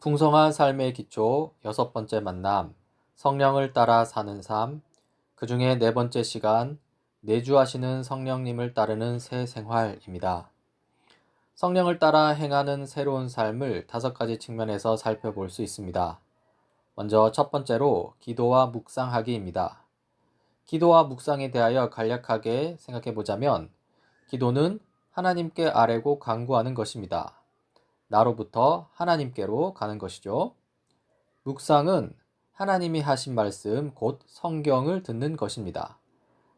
풍성한 삶의 기초 여섯 번째 만남, 성령을 따라 사는 삶, 그 중에 네 번째 시간, 내주하시는 성령님을 따르는 새 생활입니다. 성령을 따라 행하는 새로운 삶을 다섯 가지 측면에서 살펴볼 수 있습니다. 먼저 첫 번째로 기도와 묵상하기입니다. 기도와 묵상에 대하여 간략하게 생각해 보자면, 기도는 하나님께 아뢰고 간구하는 것입니다. 나로부터 하나님께로 가는 것이죠. 묵상은 하나님이 하신 말씀, 곧 성경을 듣는 것입니다.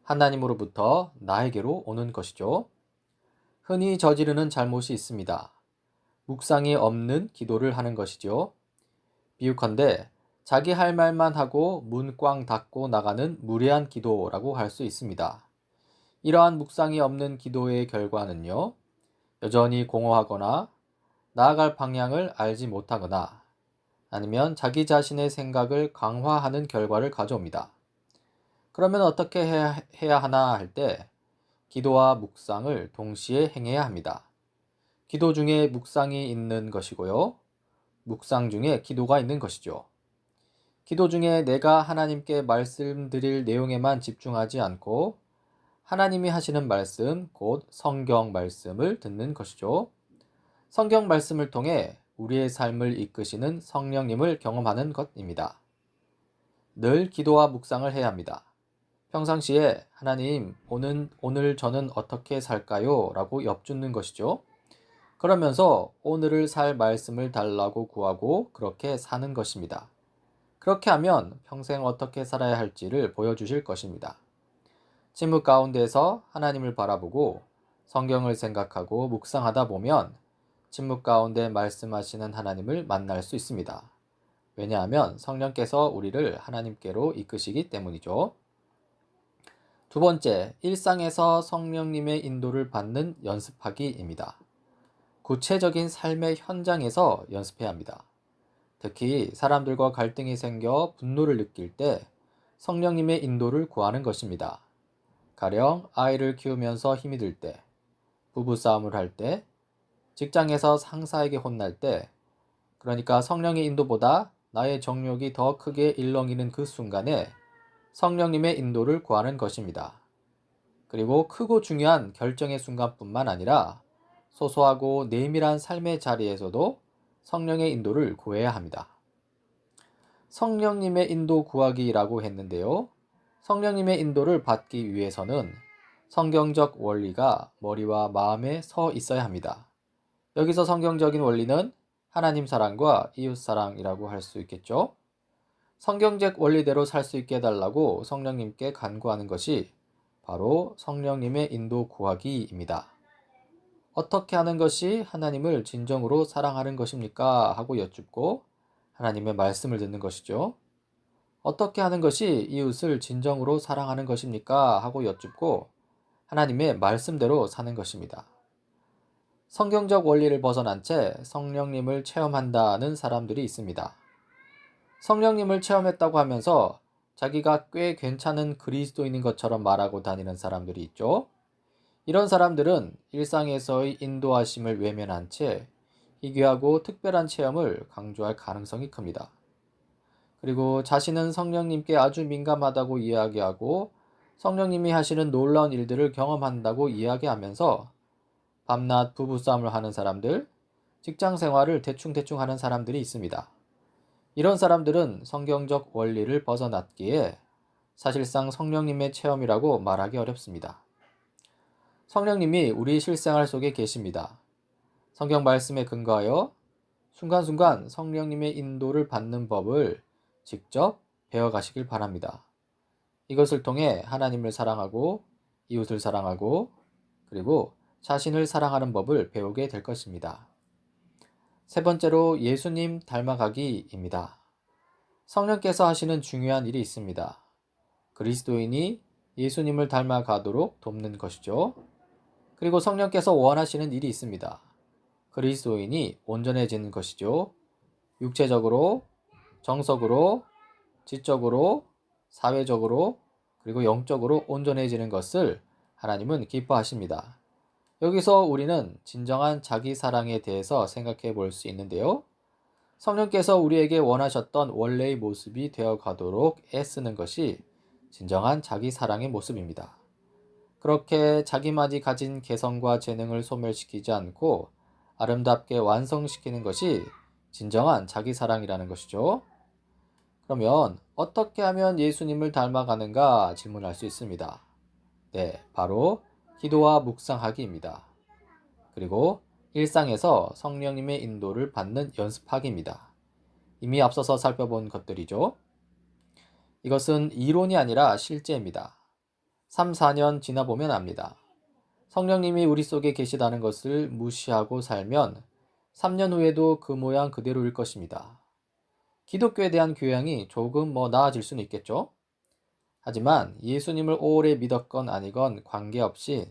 하나님으로부터 나에게로 오는 것이죠. 흔히 저지르는 잘못이 있습니다. 묵상이 없는 기도를 하는 것이죠. 비유컨대 자기 할 말만 하고 문 꽝 닫고 나가는 무례한 기도라고 할 수 있습니다. 이러한 묵상이 없는 기도의 결과는요, 여전히 공허하거나 나아갈 방향을 알지 못하거나 아니면 자기 자신의 생각을 강화하는 결과를 가져옵니다. 그러면 어떻게 해야 하나 할 때 기도와 묵상을 동시에 행해야 합니다. 기도 중에 묵상이 있는 것이고요. 묵상 중에 기도가 있는 것이죠. 기도 중에 내가 하나님께 말씀드릴 내용에만 집중하지 않고 하나님이 하시는 말씀, 곧 성경 말씀을 듣는 것이죠. 성경 말씀을 통해 우리의 삶을 이끄시는 성령님을 경험하는 것입니다. 늘 기도와 묵상을 해야 합니다. 평상시에 하나님, 오늘 저는 어떻게 살까요? 라고 엽죽는 것이죠. 그러면서 오늘을 살 말씀을 달라고 구하고 그렇게 사는 것입니다. 그렇게 하면 평생 어떻게 살아야 할지를 보여주실 것입니다. 침묵 가운데서 하나님을 바라보고 성경을 생각하고 묵상하다 보면 침묵 가운데 말씀하시는 하나님을 만날 수 있습니다. 왜냐하면 성령께서 우리를 하나님께로 이끄시기 때문이죠. 두 번째, 일상에서 성령님의 인도를 받는 연습하기입니다. 구체적인 삶의 현장에서 연습해야 합니다. 특히 사람들과 갈등이 생겨 분노를 느낄 때 성령님의 인도를 구하는 것입니다. 가령 아이를 키우면서 힘이 들 때, 부부싸움을 할 때, 직장에서 상사에게 혼날 때, 그러니까 성령의 인도보다 나의 정욕이 더 크게 일렁이는 그 순간에 성령님의 인도를 구하는 것입니다. 그리고 크고 중요한 결정의 순간뿐만 아니라 소소하고 내밀한 삶의 자리에서도 성령의 인도를 구해야 합니다. 성령님의 인도 구하기라고 했는데요. 성령님의 인도를 받기 위해서는 성경적 원리가 머리와 마음에 서 있어야 합니다. 여기서 성경적인 원리는 하나님 사랑과 이웃 사랑이라고 할 수 있겠죠. 성경적 원리대로 살 수 있게 해달라고 성령님께 간구하는 것이 바로 성령님의 인도 구하기입니다. 어떻게 하는 것이 하나님을 진정으로 사랑하는 것입니까? 하고 여쭙고 하나님의 말씀을 듣는 것이죠. 어떻게 하는 것이 이웃을 진정으로 사랑하는 것입니까? 하고 여쭙고 하나님의 말씀대로 사는 것입니다. 성경적 원리를 벗어난 채 성령님을 체험한다는 사람들이 있습니다. 성령님을 체험했다고 하면서 자기가 꽤 괜찮은 그리스도인인 것처럼 말하고 다니는 사람들이 있죠. 이런 사람들은 일상에서의 인도하심을 외면한 채 희귀하고 특별한 체험을 강조할 가능성이 큽니다. 그리고 자신은 성령님께 아주 민감하다고 이야기하고 성령님이 하시는 놀라운 일들을 경험한다고 이야기하면서 밤낮 부부싸움을 하는 사람들, 직장 생활을 대충대충 하는 사람들이 있습니다. 이런 사람들은 성경적 원리를 벗어났기에 사실상 성령님의 체험이라고 말하기 어렵습니다. 성령님이 우리 실생활 속에 계십니다. 성경 말씀에 근거하여 순간순간 성령님의 인도를 받는 법을 직접 배워가시길 바랍니다. 이것을 통해 하나님을 사랑하고 이웃을 사랑하고 그리고 자신을 사랑하는 법을 배우게 될 것입니다. 세 번째로 예수님 닮아가기입니다. 성령께서 하시는 중요한 일이 있습니다. 그리스도인이 예수님을 닮아가도록 돕는 것이죠. 그리고 성령께서 원하시는 일이 있습니다. 그리스도인이 온전해지는 것이죠. 육체적으로, 정석으로, 지적으로, 사회적으로, 그리고 영적으로 온전해지는 것을 하나님은 기뻐하십니다. 여기서 우리는 진정한 자기 사랑에 대해서 생각해 볼 수 있는데요. 성령께서 우리에게 원하셨던 원래의 모습이 되어 가도록 애쓰는 것이 진정한 자기 사랑의 모습입니다. 그렇게 자기마저 가진 개성과 재능을 소멸시키지 않고 아름답게 완성시키는 것이 진정한 자기 사랑이라는 것이죠. 그러면 어떻게 하면 예수님을 닮아가는가 질문할 수 있습니다. 네, 바로 기도와 묵상하기입니다. 그리고 일상에서 성령님의 인도를 받는 연습하기입니다. 이미 앞서서 살펴본 것들이죠. 이것은 이론이 아니라 실제입니다. 3, 4년 지나보면 압니다. 성령님이 우리 속에 계시다는 것을 무시하고 살면 3년 후에도 그 모양 그대로일 것입니다. 기독교에 대한 교양이 조금 나아질 수는 있겠죠. 하지만 예수님을 오래 믿었건 아니건 관계없이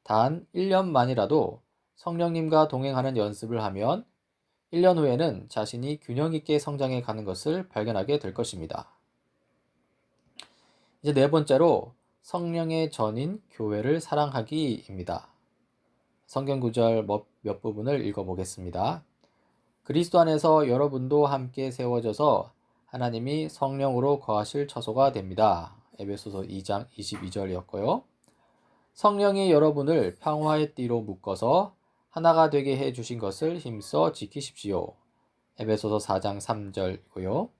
단 1년만이라도 성령님과 동행하는 연습을 하면 1년 후에는 자신이 균형 있게 성장해 가는 것을 발견하게 될 것입니다. 이제 네 번째로 성령의 전인 교회를 사랑하기입니다. 성경 구절 몇 부분을 읽어보겠습니다. 그리스도 안에서 여러분도 함께 세워져서 하나님이 성령으로 거하실 처소가 됩니다. 에베소서 2장 22절이었고요. 성령이 여러분을 평화의 띠로 묶어서 하나가 되게 해 주신 것을 힘써 지키십시오. 에베소서 4장 3절이고요.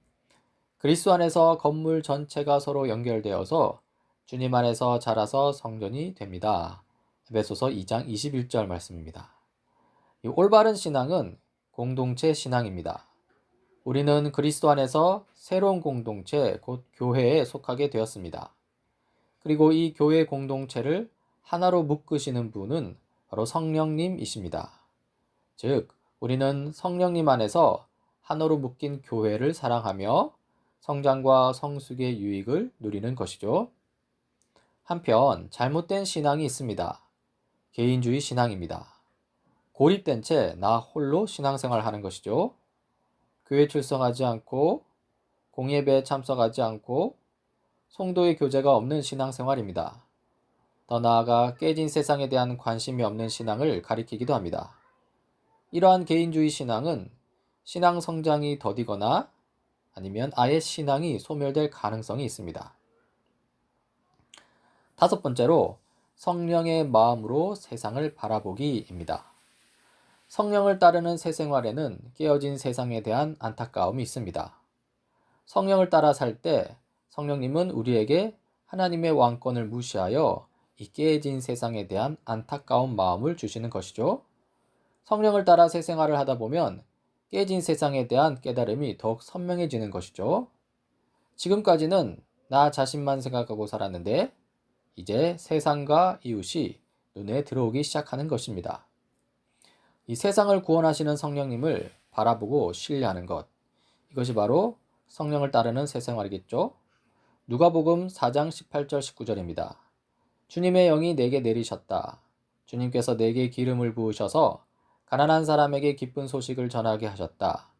그리스도 안에서 건물 전체가 서로 연결되어서 주님 안에서 자라서 성전이 됩니다. 에베소서 2장 21절 말씀입니다. 이 올바른 신앙은 공동체 신앙입니다. 우리는 그리스도 안에서 새로운 공동체, 곧 교회에 속하게 되었습니다. 그리고 이 교회 공동체를 하나로 묶으시는 분은 바로 성령님이십니다. 즉, 우리는 성령님 안에서 하나로 묶인 교회를 사랑하며 성장과 성숙의 유익을 누리는 것이죠. 한편 잘못된 신앙이 있습니다. 개인주의 신앙입니다. 고립된 채 나 홀로 신앙생활을 하는 것이죠. 교회 출석하지 않고 공예배에 참석하지 않고 성도의 교제가 없는 신앙생활입니다. 더 나아가 깨진 세상에 대한 관심이 없는 신앙을 가리키기도 합니다. 이러한 개인주의 신앙은 신앙 성장이 더디거나 아니면 아예 신앙이 소멸될 가능성이 있습니다. 다섯 번째로 성령의 마음으로 세상을 바라보기입니다. 성령을 따르는 새 생활에는 깨어진 세상에 대한 안타까움이 있습니다. 성령을 따라 살 때 성령님은 우리에게 하나님의 왕권을 무시하여 이 깨어진 세상에 대한 안타까운 마음을 주시는 것이죠. 성령을 따라 새 생활을 하다 보면 깨진 세상에 대한 깨달음이 더욱 선명해지는 것이죠. 지금까지는 나 자신만 생각하고 살았는데 이제 세상과 이웃이 눈에 들어오기 시작하는 것입니다. 이 세상을 구원하시는 성령님을 바라보고 신뢰하는 것, 이것이 바로 성령을 따르는 새 생활이겠죠. 누가복음 4장 18절 19절입니다. 주님의 영이 내게 내리셨다. 주님께서 내게 기름을 부으셔서 가난한 사람에게 기쁜 소식을 전하게 하셨다.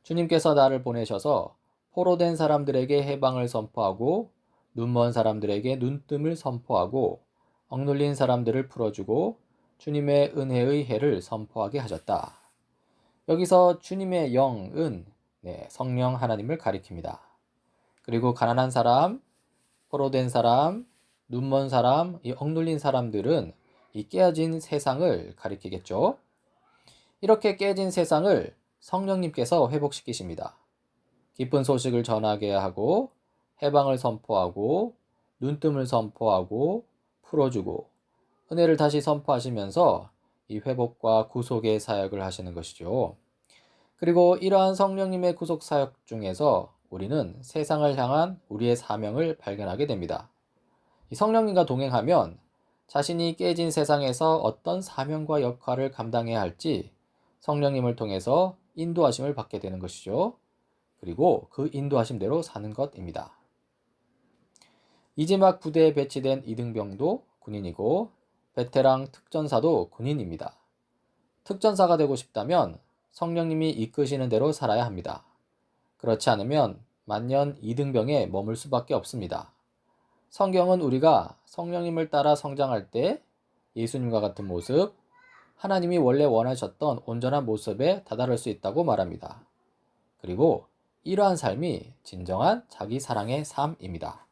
주님께서 나를 보내셔서 포로된 사람들에게 해방을 선포하고 눈먼 사람들에게 눈뜸을 선포하고 억눌린 사람들을 풀어주고 주님의 은혜의 해를 선포하게 하셨다. 여기서 주님의 영은 성령 하나님을 가리킵니다. 그리고 가난한 사람, 포로된 사람, 눈먼 사람, 이 억눌린 사람들은 이 깨어진 세상을 가리키겠죠. 이렇게 깨진 세상을 성령님께서 회복시키십니다. 기쁜 소식을 전하게 하고 해방을 선포하고 눈뜸을 선포하고 풀어주고 은혜를 다시 선포하시면서 이 회복과 구속의 사역을 하시는 것이죠. 그리고 이러한 성령님의 구속 사역 중에서 우리는 세상을 향한 우리의 사명을 발견하게 됩니다. 이 성령님과 동행하면 자신이 깨진 세상에서 어떤 사명과 역할을 감당해야 할지 성령님을 통해서 인도하심을 받게 되는 것이죠. 그리고 그 인도하심대로 사는 것입니다. 이지막 부대에 배치된 이등병도 군인이고 베테랑 특전사도 군인입니다. 특전사가 되고 싶다면 성령님이 이끄시는 대로 살아야 합니다. 그렇지 않으면 만년 이등병에 머물 수밖에 없습니다. 성경은 우리가 성령님을 따라 성장할 때 예수님과 같은 모습, 하나님이 원래 원하셨던 온전한 모습에 다다를 수 있다고 말합니다. 그리고 이러한 삶이 진정한 자기 사랑의 삶입니다.